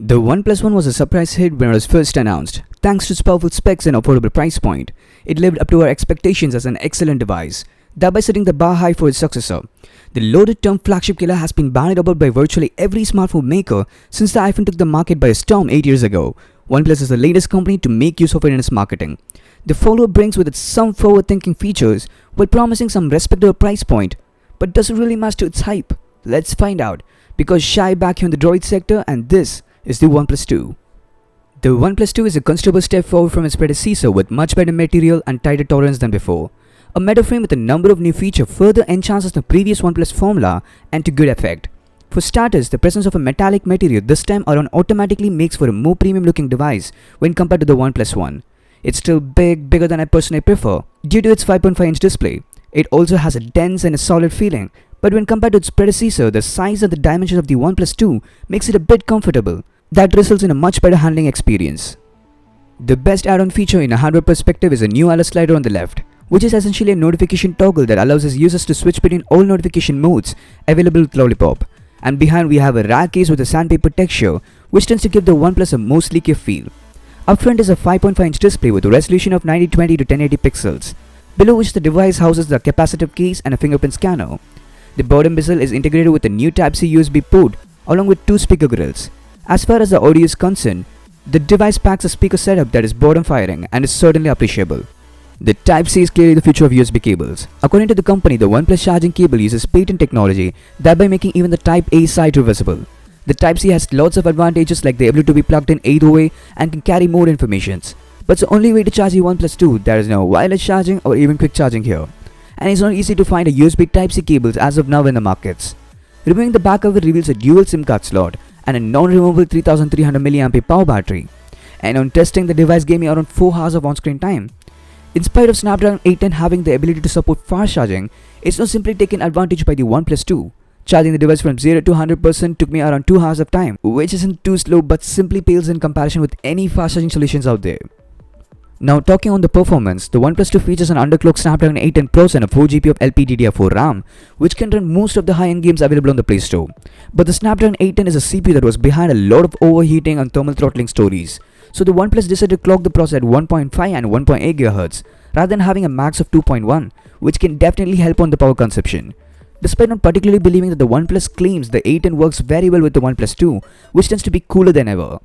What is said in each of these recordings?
The OnePlus One was a surprise hit when it was first announced. Thanks to its powerful specs and affordable price point, it lived up to our expectations as an excellent device, thereby setting the bar high for its successor. The loaded term flagship killer has been bandied about by virtually every smartphone maker since the iPhone took the market by storm 8 years ago. OnePlus is the latest company to make use of it in its marketing. The follower brings with it some forward-thinking features while promising some respectable price point. But does it really match to its hype? Let's find out, because Shy back here in the Droid sector, and this is the OnePlus 2. The OnePlus 2 is a considerable step forward from its predecessor with much better material and tighter tolerance than before. A metal frame with a number of new features further enhances the previous OnePlus formula and to good effect. For starters, the presence of a metallic material this time around automatically makes for a more premium looking device when compared to the OnePlus One. It's still bigger than I personally prefer due to its 5.5-inch display. It also has a dense and a solid feeling, but when compared to its predecessor, the size and the dimensions of the OnePlus 2 makes it a bit comfortable. That results in a much better handling experience. The best add-on feature in a hardware perspective is a new alert slider on the left, which is essentially a notification toggle that allows its users to switch between all notification modes available with Lollipop. And behind we have a rare case with a sandpaper texture, which tends to give the OnePlus a more sleeker feel. Up front is a 5.5-inch display with a resolution of 1920 to 1080 pixels, below which the device houses the capacitive case and a fingerprint scanner. The bottom bezel is integrated with a new Type-C USB port along with two speaker grills. As far as the audio is concerned, the device packs a speaker setup that is bottom firing and is certainly appreciable. The Type-C is clearly the future of USB cables. According to the company, the OnePlus charging cable uses patent technology, thereby making even the Type-A side reversible. The Type-C has lots of advantages like the ability to be plugged in either way and can carry more information. But it's the only way to charge the OnePlus 2, there is no wireless charging or even quick charging here. And it's not easy to find a USB Type-C cables as of now in the markets. Removing the back cover reveals a dual SIM card slot and a non-removable 3300 mAh power battery. And on testing, the device gave me around 4 hours of on-screen time. In spite of Snapdragon 810 having the ability to support fast charging, it's not simply taken advantage by the OnePlus 2. Charging the device from 0 to 100% took me around 2 hours of time, which isn't too slow but simply pales in comparison with any fast charging solutions out there. Now talking on the performance, the OnePlus 2 features an underclocked Snapdragon 810 Plus and a 4GB of LPDDR4 RAM, which can run most of the high-end games available on the Play Store. But the Snapdragon 810 is a CPU that was behind a lot of overheating and thermal throttling stories. So the OnePlus decided to clock the processor at 1.5 and 1.8 GHz rather than having a max of 2.1, which can definitely help on the power consumption. Despite not particularly believing that the OnePlus claims the 810 works very well with the OnePlus 2, which tends to be cooler than ever,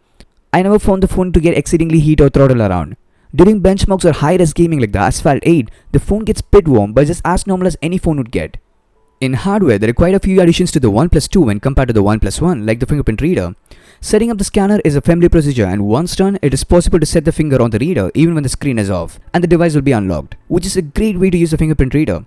I never found the phone to get exceedingly heat or throttle around. During benchmarks or high-res gaming like the Asphalt 8, the phone gets bit warm but just as normal as any phone would get. In hardware, there are quite a few additions to the OnePlus 2 when compared to the OnePlus One, like the fingerprint reader. Setting up the scanner is a familiar procedure, and once done, it is possible to set the finger on the reader even when the screen is off, and the device will be unlocked, which is a great way to use the fingerprint reader.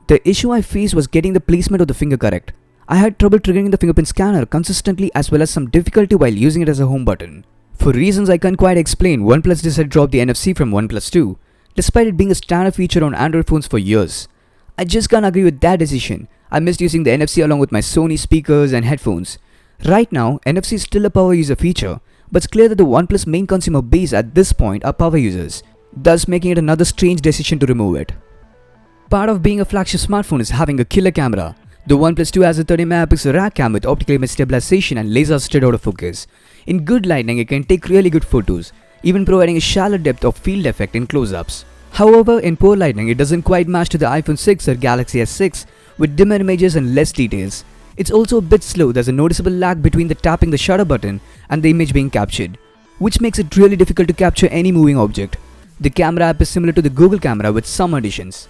The issue I faced was getting the placement of the finger correct. I had trouble triggering the fingerprint scanner consistently as well as some difficulty while using it as a home button. For reasons I can't quite explain, OnePlus decided to drop the NFC from OnePlus 2, despite it being a standard feature on Android phones for years. I just can't agree with that decision. I missed using the NFC along with my Sony speakers and headphones. Right now, NFC is still a power user feature, but it's clear that the OnePlus main consumer base at this point are power users, thus making it another strange decision to remove it. Part of being a flagship smartphone is having a killer camera. The OnePlus 2 has a 30MP rack cam with optical image stabilization and laser-assisted autofocus. In good lighting, it can take really good photos, even providing a shallow depth of field effect in close-ups. However, in poor lighting, it doesn't quite match to the iPhone 6 or Galaxy S6 with dimmer images and less details. It's also a bit slow. There's a noticeable lag between the tapping the shutter button and the image being captured, which makes it really difficult to capture any moving object. The camera app is similar to the Google camera with some additions.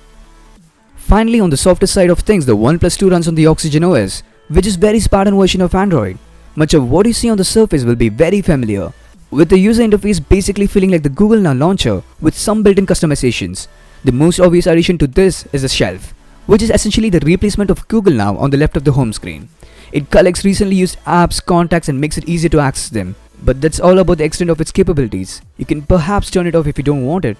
Finally, on the softer side of things, the OnePlus 2 runs on the Oxygen OS, which is a very Spartan version of Android. Much of what you see on the surface will be very familiar, with the user interface basically feeling like the Google Now launcher with some built-in customizations. The most obvious addition to this is the shelf, which is essentially the replacement of Google Now on the left of the home screen. It collects recently used apps, contacts and makes it easier to access them, but that's all about the extent of its capabilities. You can perhaps turn it off if you don't want it.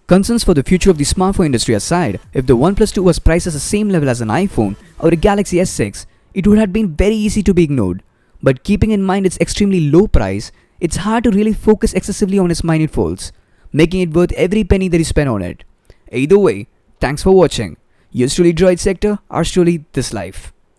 Concerns for the future of the smartphone industry aside, if the OnePlus 2 was priced at the same level as an iPhone or a Galaxy S6, it would have been very easy to be ignored. But keeping in mind its extremely low price, it's hard to really focus excessively on its minute faults, making it worth every penny that you spend on it. Either way, thanks for watching. Yours truly Droid Sector, ours truly This Life.